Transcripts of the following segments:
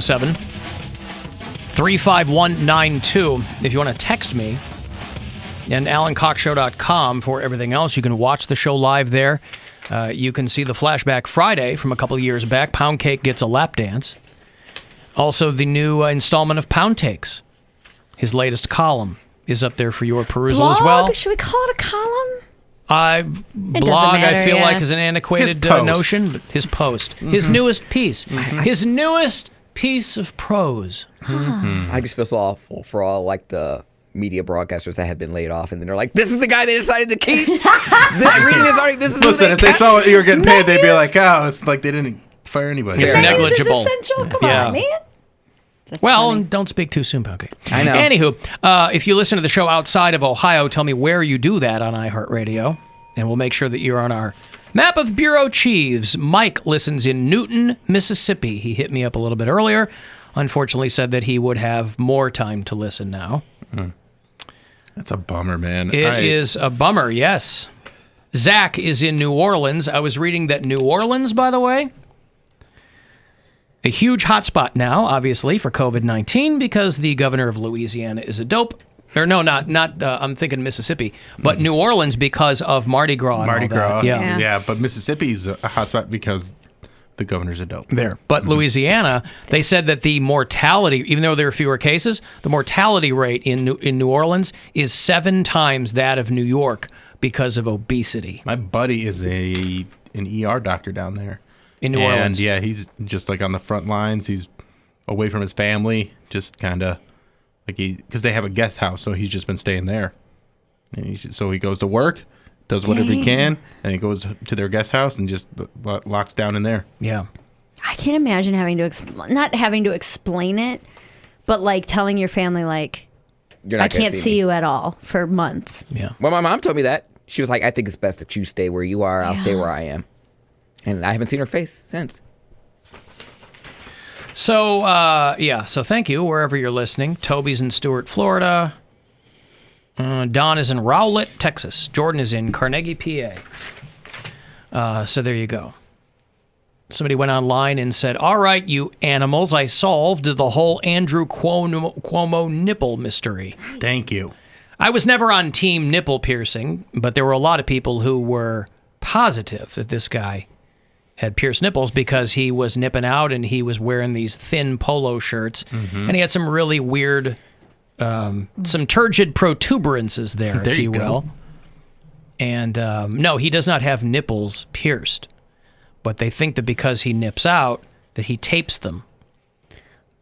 7-35192 if you want to text me, and AlanCoxShow.com for everything else. You can watch the show live there. You can see the Flashback Friday from a couple of years back. Poundcake gets a lap dance. Also, the new installment of Poundcakes. His latest column is up there for your perusal as well. Should we call it a column? Blog, I feel like, is an antiquated notion. But his post. His newest piece. His newest piece of prose. I just feel so awful for all like the media broadcasters that have been laid off, and then they're like, "This is the guy they decided to keep." Reading this article, this is listen. If they saw what you were getting paid, they'd be like, "Oh, it's like they didn't fire anybody." It's negligible. Essential. Come on, man. That's funny. Don't speak too soon, Poundcake. I know. Anywho, if you listen to the show outside of Ohio, tell me where you do that on iHeartRadio, and we'll make sure that you're on our map of bureau chiefs. Mike listens in Newton, Mississippi. He hit me up a little bit earlier. Unfortunately, said that he would have more time to listen now. That's a bummer, man. It is a bummer, yes. Zach is in New Orleans. I was reading that New Orleans, by the way, a huge hotspot now, obviously, for COVID-19 because the governor of Louisiana is a dope. Or no, not. I'm thinking Mississippi, but New Orleans because of Mardi Gras. Mardi Gras, yeah. But Mississippi's a hotspot because the governor's a dope. There, but Louisiana, they said that the mortality, even though there are fewer cases, the mortality rate in New Orleans is 7 times that of New York because of obesity. My buddy is an ER doctor down there. In New Orleans. And yeah, he's just like on the front lines. He's away from his family, just kind of like because they have a guest house, so he's just been staying there. And so he goes to work, does whatever he can, and he goes to their guest house and just locks down in there. Yeah. I can't imagine not having to explain it, but like telling your family like, You're not I can't see you at all for months. Yeah. Well, my mom told me that. She was like, "I think it's best that you stay where you are. I'll stay where I am." And I haven't seen her face since. So, so thank you, wherever you're listening. Toby's in Stuart, Florida. Don is in Rowlett, Texas. Jordan is in Carnegie, PA. So there you go. Somebody went online and said, "All right, you animals, I solved the whole Andrew Cuomo nipple mystery." Thank you. I was never on team nipple piercing, but there were a lot of people who were positive that this guy had pierced nipples because he was nipping out and he was wearing these thin polo shirts, and he had some really weird, some turgid protuberances there, if you will. And no, he does not have nipples pierced, but they think that because he nips out, that he tapes them,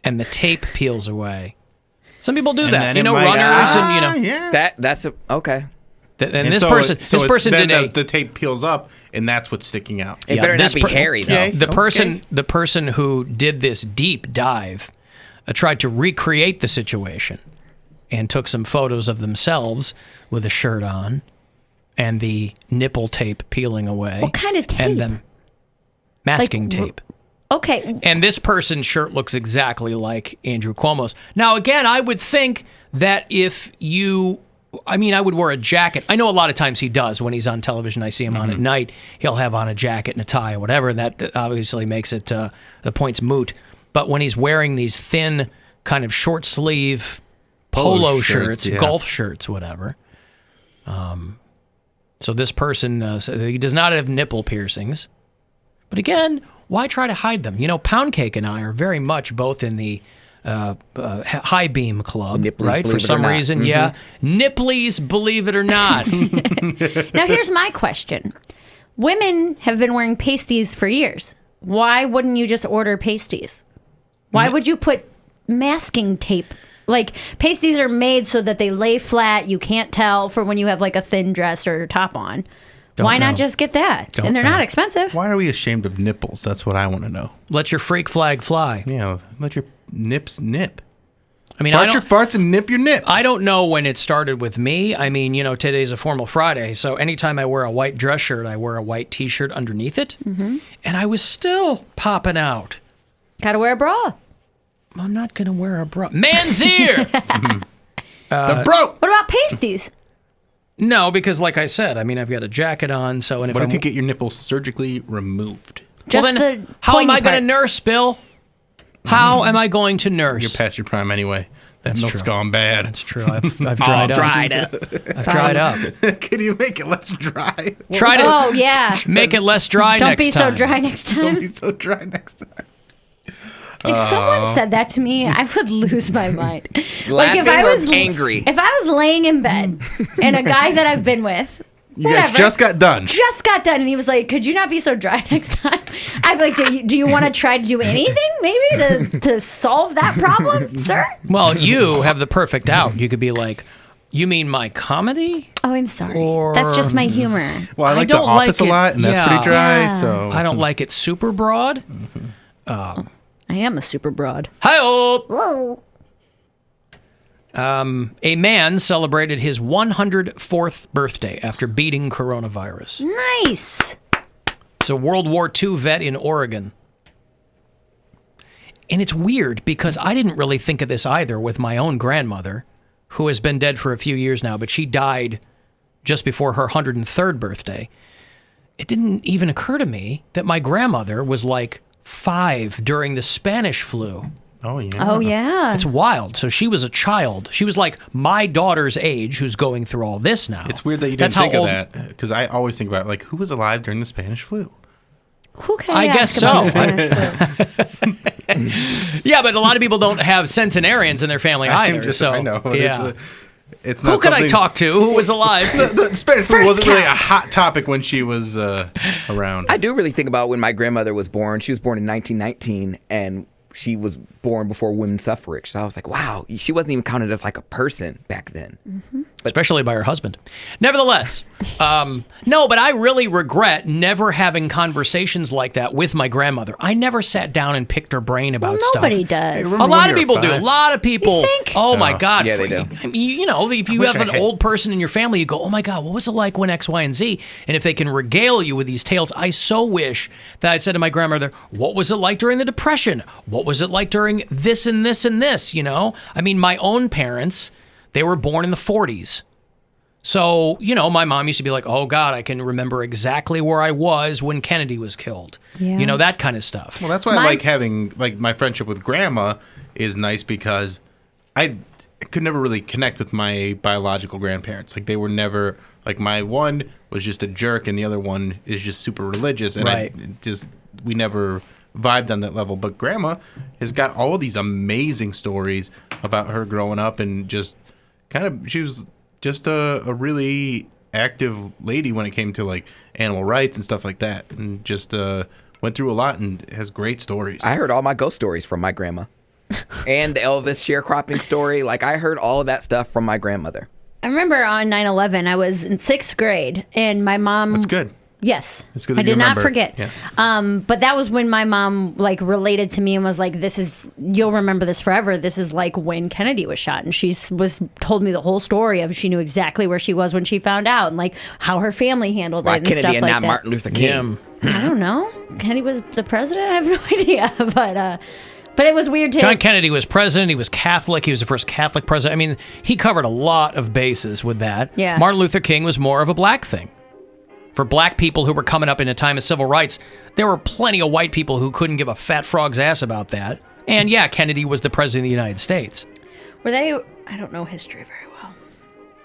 and the tape peels away. Some people do that, runners, and Yeah. That's okay. And this person did the tape peels up, and that's what's sticking out. It better not be hairy, though. The person who did this deep dive tried to recreate the situation and took some photos of themselves with a shirt on and the nipple tape peeling away. What kind of tape? And then masking tape. Okay. And this person's shirt looks exactly like Andrew Cuomo's. Now, again, I would think that if you... I would wear a jacket. I know a lot of times he does when he's on television. I see him on at night. He'll have on a jacket and a tie or whatever. And that obviously makes it the point's moot. But when he's wearing these thin, kind of short sleeve polo shirts, golf shirts, whatever. So this person he does not have nipple piercings. But again, why try to hide them? Poundcake and I are very much both in the high beam club, Nipplies, right? For some reason, yeah. Nipplies, believe it or not. Now, here's my question. Women have been wearing pasties for years. Why wouldn't you just order pasties? Why would you put masking tape? Like, pasties are made so that they lay flat. You can't tell for when you have like a thin dress or top on. Why not just get that? And they're not expensive. Why are we ashamed of nipples? That's what I want to know. Let your freak flag fly. Yeah, let your nips nip. Fart your farts and nip your nips. I don't know when it started with me. Today's a formal Friday, so anytime I wear a white dress shirt, I wear a white T-shirt underneath it, and I was still popping out. Gotta wear a bra. I'm not gonna wear a bra. Man's ear. The bro. What about pasties? No, because like I said, I've got a jacket on. So, and what if you get your nipples surgically removed? Just how am I going to nurse, Bill? How am I going to nurse? You're past your prime anyway. That milk's true. gone bad. That's true. I've dried up. Dried up. I've dried up. Can you make it less dry? Try to Oh yeah. make it less dry Don't next be time. so dry next Don't time. be so dry next time. If someone said that to me, I would lose my mind. Laughing or angry? If I was laying in bed and a guy that I've been with, You guys just got done. and he was like, "Could you not be so dry next time?" I'd be like, "Do you want to try to do anything, maybe, to solve that problem, sir?" Well, you have the perfect out. You could be like, "You mean my comedy?" Oh, I'm sorry. Or- That's just my humor. Well, I like The don't like Office a it. lot, and that's Yeah. pretty dry. Yeah. So I don't like it super broad. I am a super broad. Hi-oh! Whoa. A man celebrated his 104th birthday after beating coronavirus. Nice. It's a World War II vet in Oregon. And it's weird because I didn't really think of this either with my own grandmother, who has been dead for a few years now, but she died just before her 103rd birthday. It didn't even occur to me that my grandmother was like 5 during the Spanish flu. Oh yeah. Oh yeah. It's wild. So she was a child. She was like my daughter's age who's going through all this now. It's weird that you That's didn't how think old- of that because I always think about like who was alive during the Spanish flu. Who can I I guess ask about so. the Spanish flu? Yeah, but a lot of people don't have centenarians in their family either. I know. Yeah. It's not Who could I something- talk to who was alive? The Spanish flu First wasn't really a count. hot topic when she was around. I do really think about when my grandmother was born. She was born in 1919, and she was born before women's suffrage. So I was like, wow, she wasn't even counted as like a person back then. Especially by her husband. Nevertheless, no, but I really regret never having conversations like that with my grandmother. I never sat down and picked her brain about stuff. Nobody does. A lot of people do. A lot of people. You think? Oh my God! Yeah, they do. I mean, you know, if you wish have I an had- old person in your family, you go, "Oh my God, what was it like when X, Y, and Z?" And if they can regale you with these tales, I so wish that I'd said to my grandmother, "What was it like during the Depression? What was it like during this and this and this?" You know, I mean, my own parents, they were born in the 40s. So, you know, my mom used to be like, "Oh God, I can remember exactly where I was when Kennedy was killed." Yeah. You know, that kind of stuff. Well, that's why I My- like having like my friendship with grandma is nice because I could never really connect with my biological grandparents. Like they were never like my one was just a jerk and the other one is just super religious and Right. we never vibed on that level. But grandma has got all these amazing stories about her growing up and just kind of she was just a really active lady when it came to like animal rights and stuff like that and just went through a lot and has great stories. I heard all my ghost stories from my grandma. And the Elvis sharecropping story. Like, I heard all of that stuff from my grandmother. I remember on 9/11, I was in 6th grade, and my mom. That's good. Yes, It's good I that you did not remember. forget. Yeah. But that was when my mom like related to me and was like, "This is you'll remember this forever. This is like when Kennedy was shot." And she told me the whole story of she knew exactly where she was when she found out and like how her family handled Why it and Kennedy stuff and like not that. Martin Luther King? Yeah. I don't know. Kennedy was the president. I have no idea, but it was weird to. John Kennedy was president. He was Catholic. He was the first Catholic president. I mean, he covered a lot of bases with that. Yeah. Martin Luther King was more of a black thing. For black people who were coming up in a time of civil rights, there were plenty of white people who couldn't give a fat frog's ass about that. And yeah, Kennedy was the president of the United States. Were they? I don't know history very well.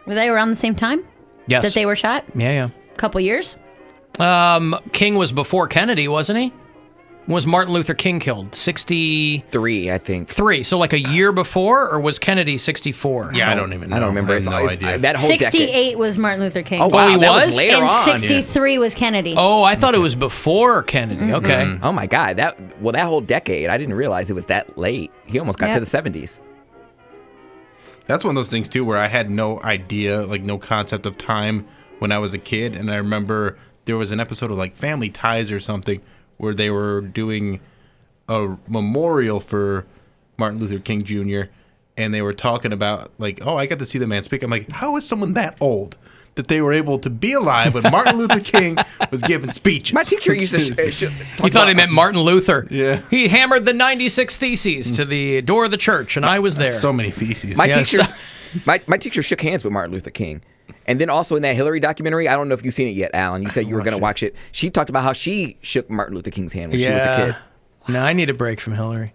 Were they around the same time Yes. that they were shot? Yeah, Couple years. yeah. King was before Kennedy, wasn't he? When was Martin Luther King killed? 63. I think. So like a year before, or was Kennedy 64? Yeah, I don't even know. I don't remember. I It's have no always- idea. that whole 68 decade. was Martin Luther King. Oh, wow. he that was was? later and on. 63 was Kennedy. Oh, I thought it was before Kennedy. Okay. Oh, my God. That whole decade, I didn't realize it was that late. He almost got to Yep. the 70s. That's one of those things too where I had no idea, like no concept of time when I was a kid. And I remember there was an episode of like Family Ties or something where they were doing a memorial for Martin Luther King Jr. And they were talking about like, oh, I got to see the man speak. I'm like, how is someone that old that they were able to be alive when Martin Luther King was giving speeches? My teacher used to. He thought he meant Martin Luther. Yeah. He hammered the 96 Theses to the door of the church, and I was there. So many feces. My Yes. teachers, my teacher shook hands with Martin Luther King. And then also in that Hillary documentary, I don't know if you've seen it yet, Alan. You said you were going to watch it. She talked about how she shook Martin Luther King's hand when she was a kid. No, I need a break from Hillary.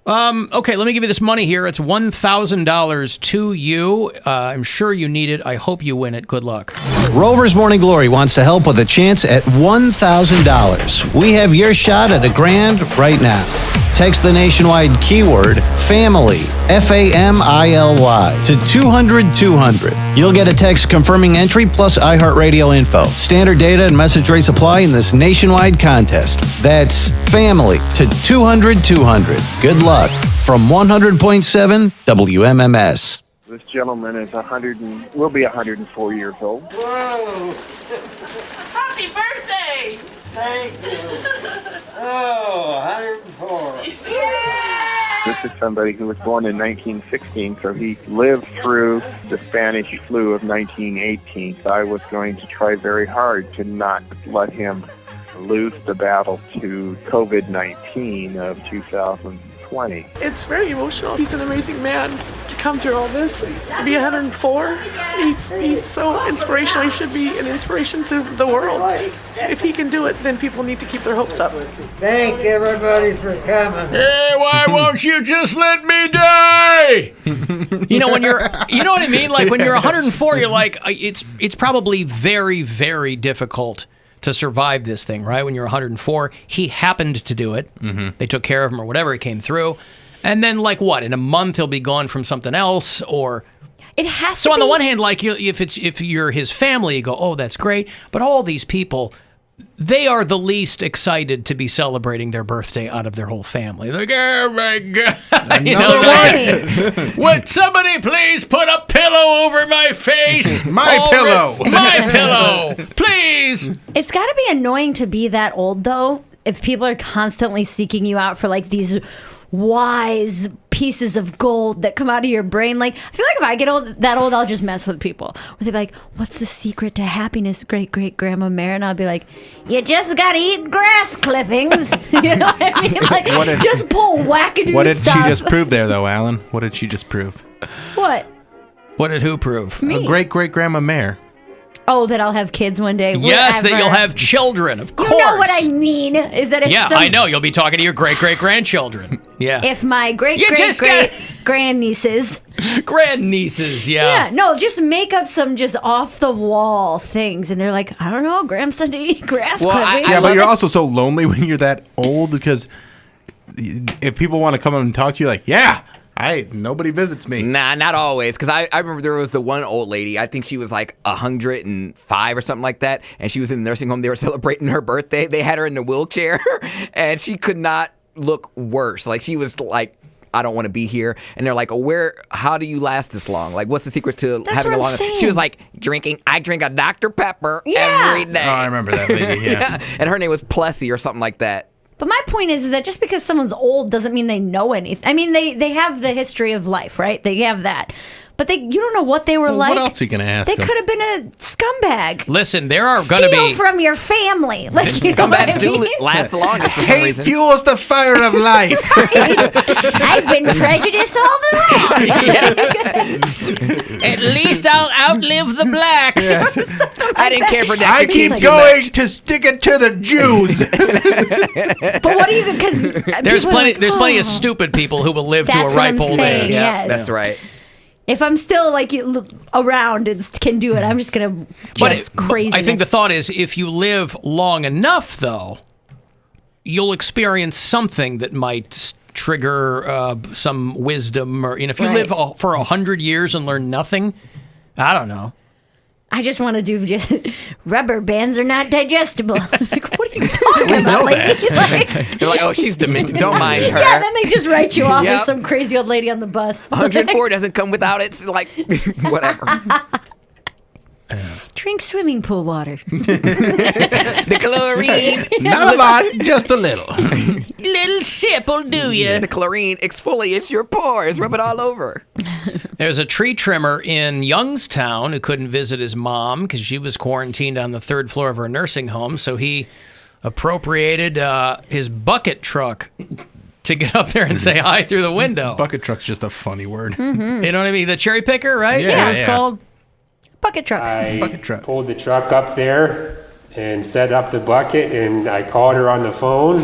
Okay, let me give you this money here. It's $1,000 to you. I'm sure you need it. I hope you win it. Good luck. Rover's Morning Glory wants to help with a chance at $1,000. We have your shot at $1,000 right now. Text the nationwide keyword FAMILY, FAMILY, to 200-200. You'll get a text confirming entry plus iHeartRadio info. Standard data and message rates apply in this nationwide contest. That's FAMILY to 200-200. Good luck from 100.7 WMMS. This gentleman is will be 104 years old. Whoa! Happy birthday! Thank you. Oh, 104. This is somebody who was born in 1916, so he lived through the Spanish flu of 1918. So I was going to try very hard to not let him lose the battle to COVID-19 of 2020. It's very emotional. He's an amazing man to come through all this. Be 104. He's so inspirational. He should be an inspiration to the world. If he can do it, then people need to keep their hopes up. Thank everybody for coming. Hey, why won't you just let me die? You know what I mean? Like when you're 104, you're like, it's probably very, very difficult to survive this thing, right? When you're 104, he happened to do it. Mm-hmm. They took care of him or whatever, he came through. And then like what? In a month he'll be gone from something else, or it has to So on be... the one hand, like if you're his family, you go, "Oh, that's great." But all these people, they are the least excited to be celebrating their birthday out of their whole family. They're like, "Oh my God." Right. Would somebody please put a pillow over my face? My pillow. My pillow. Please. It's got to be annoying to be that old, though, if people are constantly seeking you out for like these wise pieces of gold that come out of your brain. Like, I feel like if I get that old, I'll just mess with people. Or they'll be like, "What's the secret to happiness, great-great-grandma Mare?" And I'll be like, "You just gotta eat grass clippings." You know what I mean? Like, just pull wackadoo stuff. What did she just prove there, though, Alan? What did she just prove? What? What did who prove? Me. A great-great-grandma Mare. Oh, that I'll have kids one day. Yes, Whatever. that you'll have children, of course. You know what I mean? Is that if I know. You'll be talking to your great-great-grandchildren. Yeah. If my great-great-great-grandnieces... Grandnieces, Yeah, no, just make up some just off-the-wall things. And they're like, I don't know, grandson to eat grass clippings. Yeah, but you're also so lonely when you're that old because if people want to come up and talk to you, like, yeah, nobody visits me. Nah, not always. Because I remember there was the one old lady. I think she was like 105 or something like that. And she was in the nursing home. They were celebrating her birthday. They had her in a wheelchair. And she could not look worse. Like, she was like, "I don't want to be here." And they're like, how do you last this long? Like, what's the secret to having a long... She was like, I drink a Dr. Pepper every day. Oh, I remember that lady, yeah. And her name was Plessy or something like that. But my point is that just because someone's old doesn't mean they know anything. I mean, they have the history of life, right? They have that. But you don't know what they were like. What else are you going to ask They them? could have been a scumbag. Listen, there are going to be... Steal from your family. Like, you know what I Scumbags do mean? last the longest for some Hate reason. fuels the fire of life. I've been prejudiced all along. At least I'll outlive the blacks. I didn't care for that. I keep going to stick it to the Jews. But what do you... Because There's plenty of stupid people who will live to That's a what ripe I'm old saying, age. yes. That's right. If I'm still like around and can do it, I'm just gonna crazy. I think the thought is, if you live long enough, though, you'll experience something that might trigger some wisdom. Or if you live for 100 years and learn nothing, I don't know. I just want to do rubber bands are not digestible. Like, what are you talking about, lady? They're like, "Oh, she's demented. Don't mind her." Yeah, then they just write you off Yep. as some crazy old lady on the bus. 104 doesn't come without it. It's like, whatever. Drink swimming pool water. The chlorine. Not a lot, just a little. Little sip will do you. The chlorine exfoliates your pores. Rub it all over. There's a tree trimmer in Youngstown who couldn't visit his mom because she was quarantined on the 3rd floor of her nursing home, so he appropriated his bucket truck to get up there and say hi through the window. Bucket truck's just a funny word. Mm-hmm. You know what I mean? The cherry picker, right? Yeah, It was yeah. called Bucket truck. Bucket truck. Pulled the truck up there, and set up the bucket, and I called her on the phone.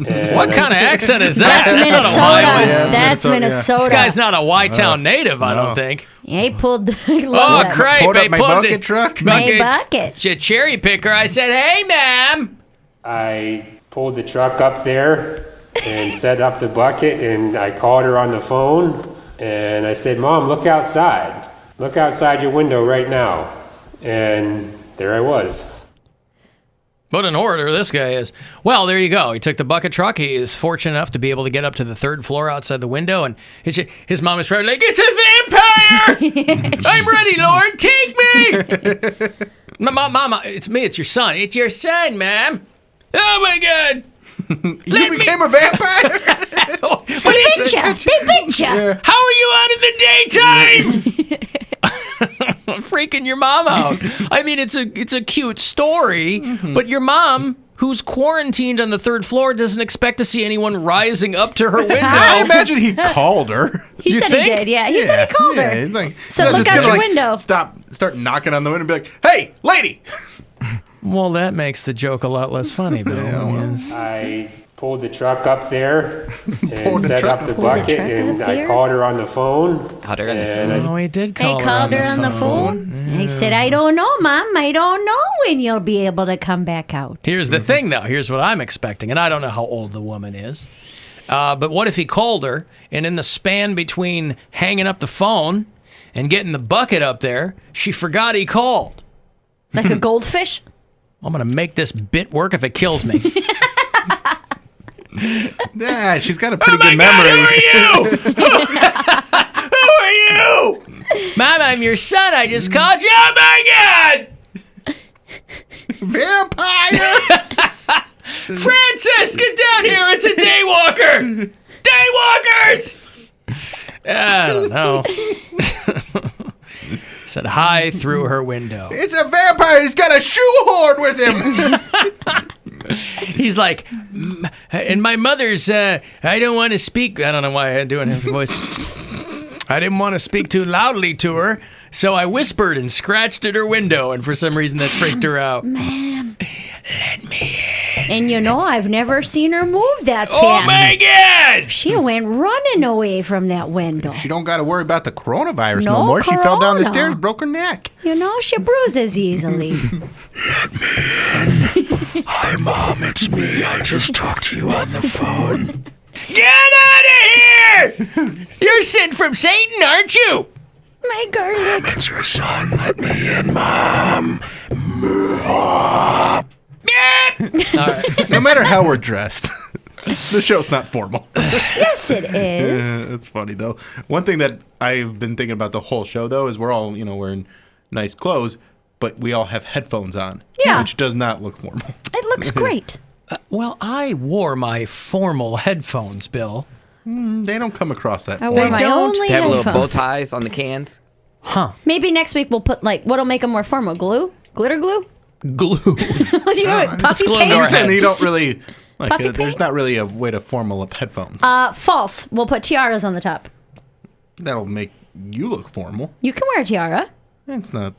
And What kind of accent is that? That's not a Y. Minnesota. Yeah, That's Minnesota. This guy's not a Y-town native, I don't think. Yeah, he pulled. I Oh, love that. crap. Pulled They up my pulled bucket it. truck. My bucket. Cherry picker. I said, hey, ma'am. I pulled the truck up there and set up the bucket, and I called her on the phone, and I said, Mom, look outside. Look outside your window right now. And there I was. What an orator this guy is. Well, there you go. He took the bucket truck. He is fortunate enough to be able to get up to the third floor outside the window, and his mom is probably like, it's a vampire! I'm ready, Lord. Take me! Mama, it's me. It's your son. It's your son, ma'am. Oh, my God. You became a vampire? They bit ya. How are you out in the daytime? Freaking your mom out. I mean, it's a cute story, but your mom, who's quarantined on the third floor, doesn't expect to see anyone rising up to her window. I imagine he called her. He said he did. Yeah, he said he called her. He's like, So look just out gonna, your like, window. Start knocking on the window and be like, hey, lady! Well, that makes the joke a lot less funny, Bill. Yes. I pulled the truck up there and Pulled the set truck- up the Pulled the bucket, truck and up I there? called her on the phone. Called her on the and I Oh, he did He call called her on the phone. I said, I don't know, Mom. I don't know when you'll be able to come back out. Here's the thing, though. Here's what I'm expecting, and I don't know how old the woman is. But what if he called her, and in the span between hanging up the phone and getting the bucket up there, she forgot he called? Like a goldfish? I'm going to make this bit work if it kills me. Yeah, she's got a pretty Oh my good God, memory. who are you? Who are you? Mom, I'm your son. I just called you. Oh my God! Vampire! Francis, get down here. It's a daywalker. Daywalkers! I don't know. Said hi through her window. It's a vampire. He's got a shoehorn with him. He's like, and my mother's, I don't want to speak. I don't know why I'm doing his voice. I didn't want to speak too loudly to her, so I whispered and scratched at her window, and for some reason that freaked her out. Ma'am. Let me in. And you know, I've never seen her move that fast. Oh my God! She went running away from that window. She don't got to worry about the coronavirus No no more. She fell down the corona. stairs, broke her neck. You know, she bruises easily. Hi, Mom, it's me. I just talked to you on the phone. Get out of here! You're sent from Satan, aren't you? My garlic. It's your son. Let me in, Mom. No matter how we're dressed, the show's not formal. Yes, it is. It's funny, though. One thing that I've been thinking about the whole show, though, is we're all, wearing nice clothes, but we all have headphones on. Yeah. Which does not look formal. It looks great. Well, I wore my formal headphones, Bill. They don't come across that I formal. wore my don't. only They have little bow headphones. ties on the cans. Maybe next week we'll put what'll make them more formal? Glue? Glitter glue? Glue. You know what? Puffy glue paint? to our You're saying heads. you don't really, Puffy there's paint? not really a way to formal up headphones. False. We'll put tiaras on the top. That'll make you look formal. You can wear a tiara. It's not.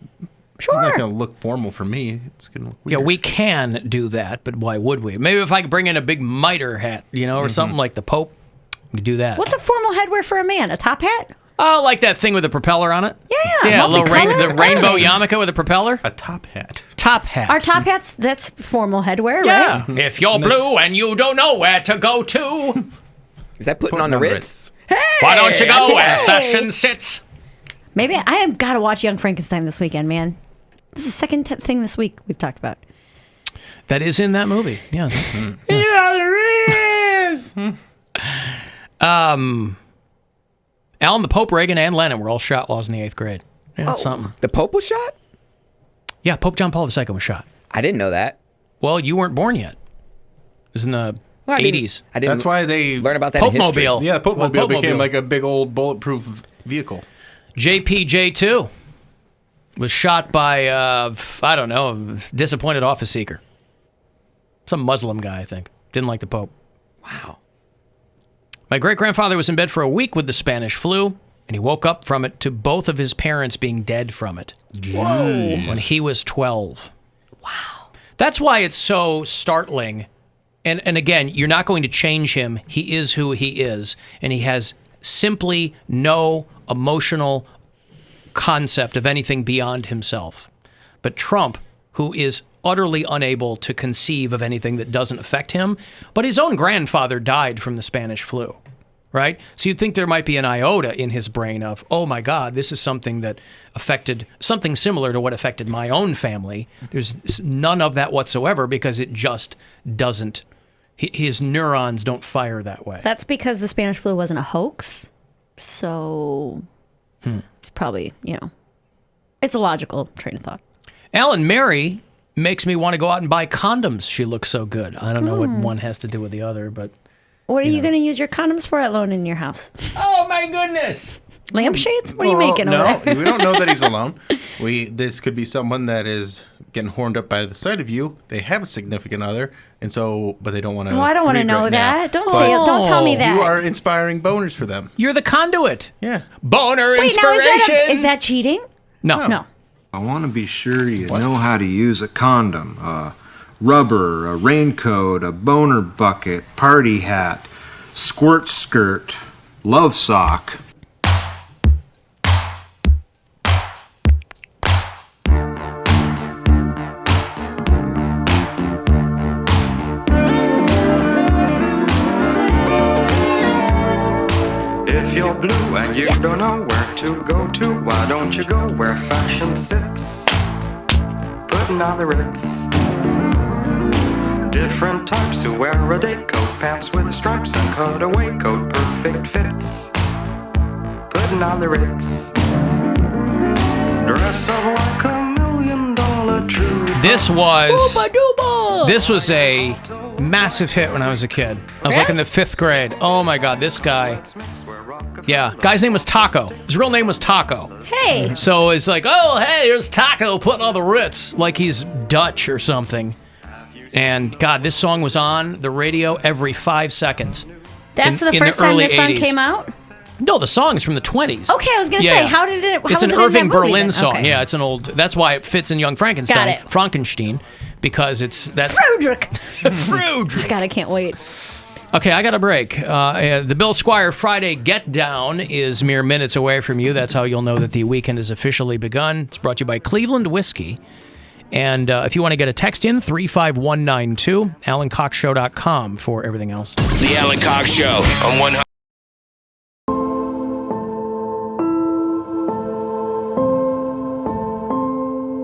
Sure. It's not going to look formal for me. It's going to look Yeah, weird. we can do that, but why would we? Maybe if I could bring in a big mitre hat, or something like the Pope, we could do that. What's a formal headwear for a man? A top hat? Oh, like that thing with the propeller on it? Yeah. Yeah, a little multicolored. the rainbow yarmulke with a propeller? A top hat. Top hat. Our top hats, that's formal headwear, Yeah. right? If you're blue and you don't know where to go to, Is that putting on the Ritz? why don't you go where fashion sits? Maybe I have got to watch Young Frankenstein this weekend, man. This is the second thing this week we've talked about. That is in that movie. Yes. Yeah, there is. Alan, the Pope, Reagan, and Lennon were all shot while I was in the 8th grade. Yeah, that's something. The Pope was shot? Yeah, Pope John Paul II was shot. I didn't know that. Well, you weren't born yet. It was in the Well, I 80s. I didn't That's why they learn about that in history. Pope-mobile. Yeah, Pope Well, Mobile became Pope-mobile. like a big old bulletproof vehicle. JPJ2 was shot by, I don't know, a disappointed office seeker. Some Muslim guy, I think. Didn't like the Pope. Wow. My great-grandfather was in bed for a week with the Spanish flu, and he woke up from it to both of his parents being dead from it. Whoa. When he was 12. Wow. That's why it's so startling. And again, you're not going to change him. He is who he is. And he has simply no emotional concept of anything beyond himself. But Trump, who is utterly unable to conceive of anything that doesn't affect him, but his own grandfather died from the Spanish flu, right? So you'd think there might be an iota in his brain of, oh my God, this is something that affected, something similar to what affected my own family. There's none of that whatsoever because it just doesn't, his neurons don't fire that way. That's because the Spanish flu wasn't a hoax. So it's probably, it's a logical train of thought. Alan, Mary makes me want to go out and buy condoms. She looks so good. I don't know what one has to do with the other, but... What are you going to use your condoms for alone in your house? Oh, my goodness! Lampshades? What are you making over there? We don't know that he's alone. This could be someone that is getting horned up by the sight of you. They have a significant other, but they don't want to... Oh, I don't want to know that. Don't tell me that. You are inspiring boners for them. You're the conduit. Yeah. Boner Wait, inspiration! Now is that cheating? No. I want to be sure you know how to use a condom, rubber, a raincoat, a boner bucket, party hat, squirt skirt, love sock. If you're blue and you don't know where to go to, why don't you go where fashion sits? Putting on the Ritz. Different types who wear a day coat, pants with stripes and cutaway coat, perfect fits. Putting on the Ritz. Dressed up like $1 million true. This was a massive hit when I was a kid. I was like in the 5th grade. Oh my God, this guy. Yeah, guy's name was Taco. His real name was Taco. Hey. So it's like, oh, hey, here's Taco putting on the Ritz. Like he's Dutch or something. And God, this song was on the radio every 5 seconds. That's the first time this song came out? No, the song is from the 20s. Okay, I was going to say, how did it... It's an Irving Berlin song. Okay. Yeah, it's an old... That's why it fits in Young Frankenstein. Got it. Frankenstein, because it's... that. Frederick! Frederick! God, I can't wait. Okay, I got a break. The Bill Squire Friday Get Down is mere minutes away from you. That's how you'll know that the weekend has officially begun. It's brought to you by Cleveland Whiskey. And if you want to get a text in, 35192, AlanCoxShow.com for everything else. The Alan Cox Show on 100.